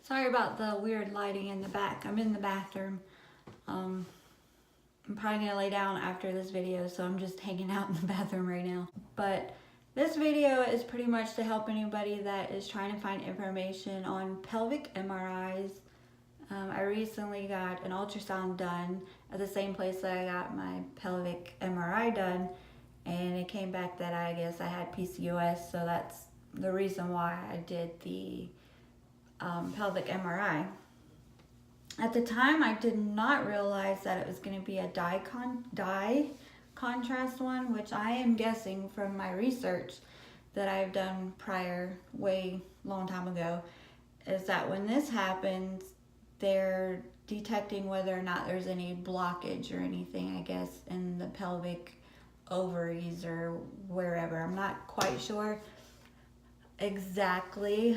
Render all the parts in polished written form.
Sorry about the weird lighting in the back. I'm in the bathroom. I'm probably gonna lay down after this video, so I'm just hanging out in the bathroom right now. But this video is pretty much to help anybody that is trying to find information on pelvic MRIs. I recently got an ultrasound done at the same place that I got my pelvic MRI done, and it came back that I guess I had PCOS, so that's the reason why I did the pelvic MRI. At the time, I did not realize that it was going to be a dye contrast one, which I am guessing from my research that I've done prior, way long time ago, is that when this happens, they're detecting whether or not there's any blockage or anything, I guess, in the pelvic ovaries or wherever. I'm not quite sure exactly,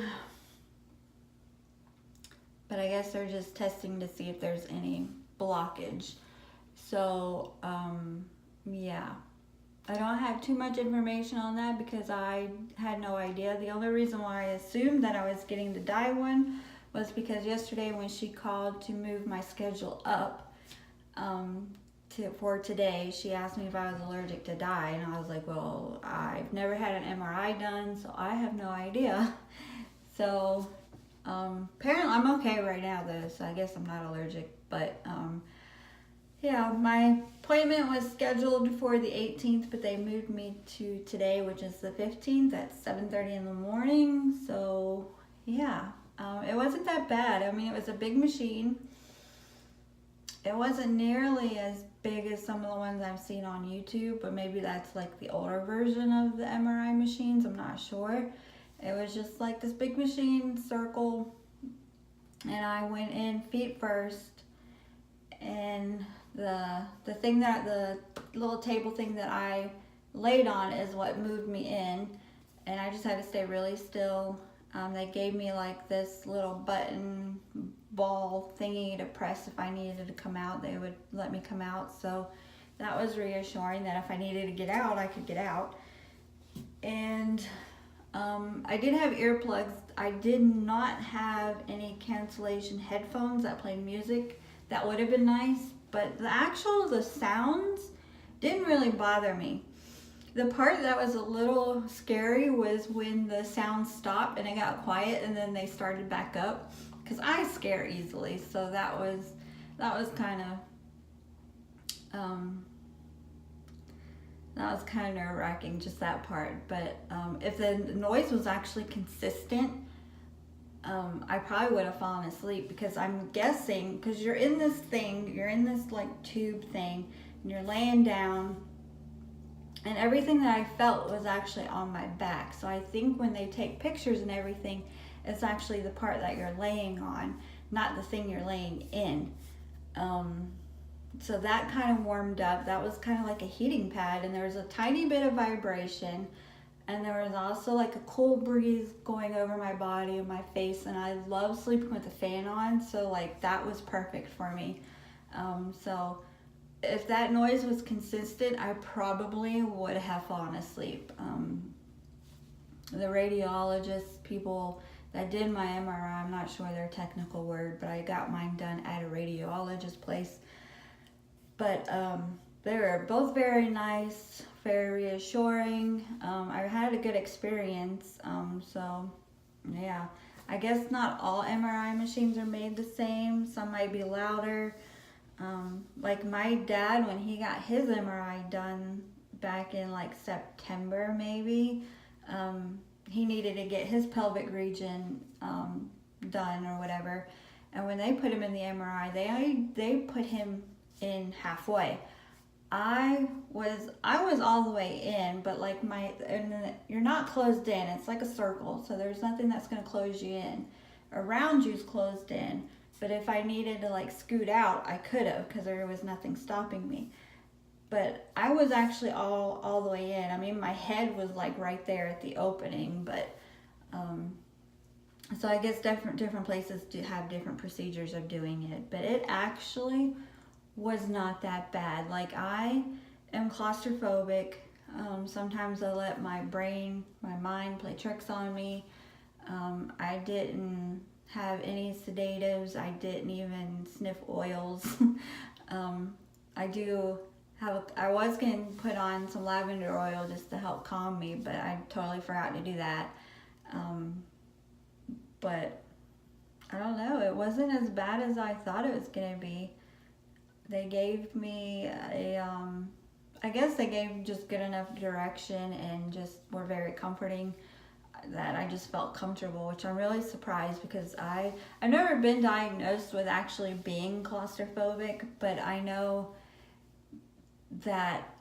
but I guess they're just testing to see if there's any blockage. So, yeah. I don't have too much information on that because I had no idea. The only reason why I assumed that I was getting the dye one was because yesterday when she called to move my schedule up for today, she asked me if I was allergic to dye, and I was like, well, I've never had an MRI done, so I have no idea. So apparently I'm okay right now though, so I guess I'm not allergic. But yeah, my appointment was scheduled for the 18th, but they moved me to today, which is the 15th at 7:30 in the morning. So yeah, it wasn't that bad. I mean, it was a big machine. It wasn't nearly as big as some of the ones I've seen on YouTube, but maybe that's like the older version of the MRI machines. I'm not sure. It was just like this big machine, circle, and I went in feet first, and the thing that the little table thing that I laid on is what moved me in, and I just had to stay really still. They gave me like this little button ball thingy to press if I needed to come out. They would let me come out, so that was reassuring that if I needed to get out, I could get out. And I did have earplugs. I did not have any cancellation headphones that play music. That would have been nice, but the sounds didn't really bother me. The part that was a little scary was when the sound stopped and it got quiet and then they started back up, because I scare easily, so that was kind of nerve-wracking, just that part. But if the noise was actually consistent, I probably would have fallen asleep, because I'm guessing, because you're in this like tube thing, and you're laying down, and everything that I felt was actually on my back. So I think when they take pictures and everything, it's actually the part that you're laying on, not the thing you're laying in. So that kind of warmed up. That was kind of like a heating pad, and there was a tiny bit of vibration, and there was also like a cool breeze going over my body and my face, and I love sleeping with the fan on, so like that was perfect for me. So if that noise was consistent, I probably would have fallen asleep. The radiologist people that did my MRI, I'm not sure their technical word, but I got mine done at a radiologist place. But they were both very nice, very reassuring. I had a good experience. So yeah, I guess not all MRI machines are made the same. Some might be louder. Like my dad, when he got his MRI done back in like September maybe, he needed to get his pelvic region done or whatever. And when they put him in the MRI, they put him in halfway. I was all the way in, but like you're not closed in. It's like a circle, so there's nothing that's going to close you in. Around you's closed in, but if I needed to like scoot out, I could have, because there was nothing stopping me. But I was actually all the way in. I mean, my head was like right there at the opening, but so I guess different places do have different procedures of doing it, but it actually was not that bad. Like, I am claustrophobic. Sometimes I let my mind play tricks on me. I didn't have any sedatives. I didn't even sniff oils. I was going to put on some lavender oil just to help calm me, but I totally forgot to do that. But I don't know, it wasn't as bad as I thought it was going to be. They gave me I guess they gave just good enough direction and just were very comforting that I just felt comfortable, which I'm really surprised because I've never been diagnosed with actually being claustrophobic, but I know that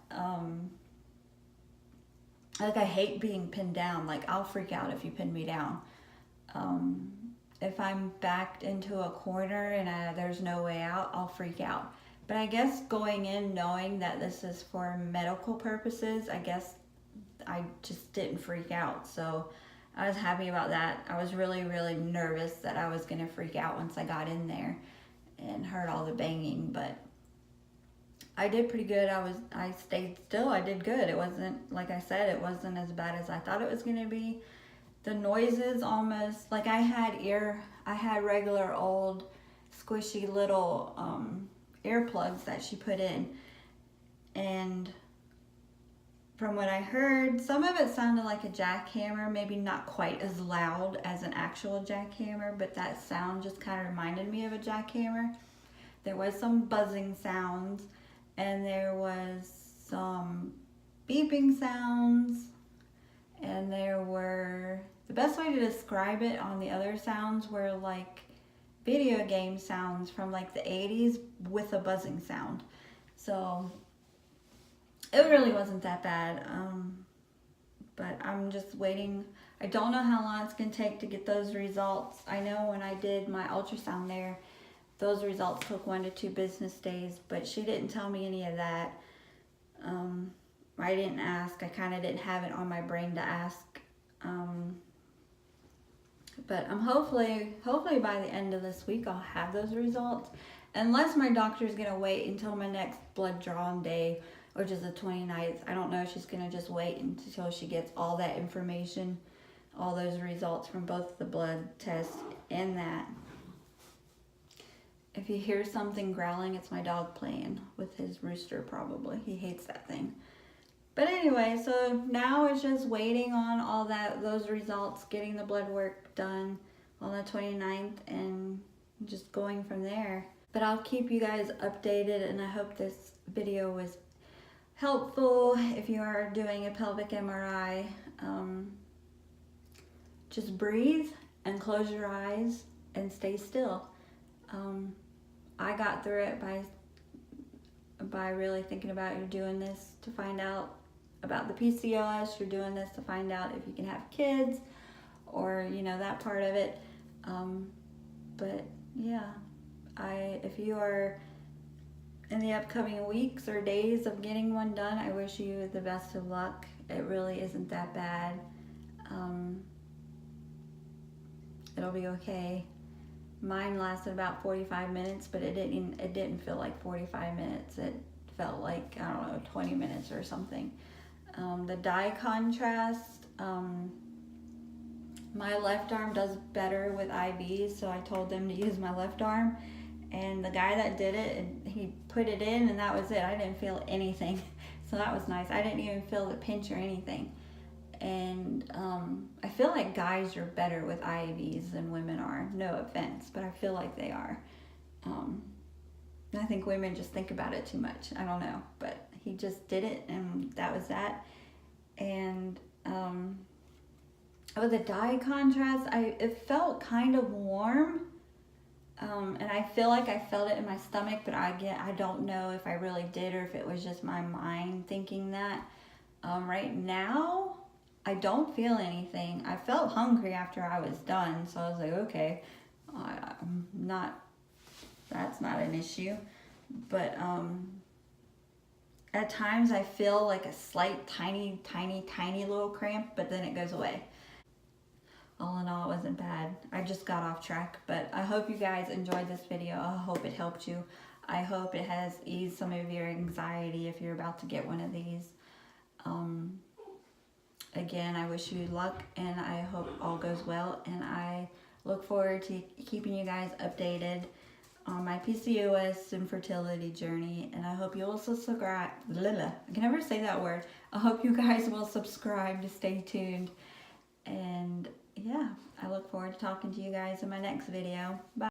like I hate being pinned down. Like I'll freak out if you pin me down. If I'm backed into a corner and there's no way out, I'll freak out. But I guess going in knowing that this is for medical purposes, I guess I just didn't freak out. So I was happy about that. I was really, really nervous that I was going to freak out once I got in there and heard all the banging, but I did pretty good. I stayed still. I did good. It wasn't, like I said, it wasn't as bad as I thought it was going to be. The noises almost, like I had regular old squishy little earplugs that she put in, and from what I heard, some of it sounded like a jackhammer, maybe not quite as loud as an actual jackhammer, but that sound just kind of reminded me of a jackhammer. There was some buzzing sounds, and there was some beeping sounds, and there were, the best way to describe it on the other sounds were like video game sounds from like the 80s with a buzzing sound. So it really wasn't that bad, but I'm just waiting. I don't know how long it's going to take to get those results. I know when I did my ultrasound there, those results took 1 to 2 business days, but she didn't tell me any of that. I didn't ask. I kind of didn't have it on my brain to ask. But I'm hopefully by the end of this week I'll have those results. Unless my doctor's going to wait until my next blood drawn day, which is the 29th. I don't know if she's going to just wait until she gets all that information, all those results from both the blood tests and that. If you hear something growling, it's my dog playing with his rooster probably. He hates that thing. But anyway, so now it's just waiting on all those results, getting the blood work done on the 29th and just going from there. But I'll keep you guys updated, and I hope this video was helpful. If you are doing a pelvic MRI, just breathe and close your eyes and stay still. I got through it by really thinking about, you're doing this to find out about the PCOS, you're doing this to find out if you can have kids, or that part of it. But yeah, if you are in the upcoming weeks or days of getting one done, I wish you the best of luck. It really isn't that bad. It'll be okay. Mine lasted about 45 minutes, but it didn't feel like 45 minutes. It felt like, I don't know, 20 minutes or something. The dye contrast, my left arm does better with IVs, so I told them to use my left arm. And the guy that did it, he put it in and that was it. I didn't feel anything. So that was nice. I didn't even feel the pinch or anything. And I feel like guys are better with IVs than women are. No offense, but I feel like they are. I think women just think about it too much. I don't know, but he just did it and that was that. And with the dye contrast, it felt kind of warm. And I feel like I felt it in my stomach, but I don't know if I really did or if it was just my mind thinking that. Right now, I don't feel anything. I felt hungry after I was done, so I was like, okay, that's not an issue. But at times I feel like a slight, tiny little cramp, but then it goes away. All in all, it wasn't bad. I just got off track, but I hope you guys enjoyed this video. I hope it helped you. I hope it has eased some of your anxiety if you're about to get one of these. Again, I wish you luck, and I hope all goes well, and I look forward to keeping you guys updated on my PCOS and fertility journey, and I hope you will subscribe. I can never say that word. I hope you guys will subscribe to stay tuned. And yeah, I look forward to talking to you guys in my next video. Bye.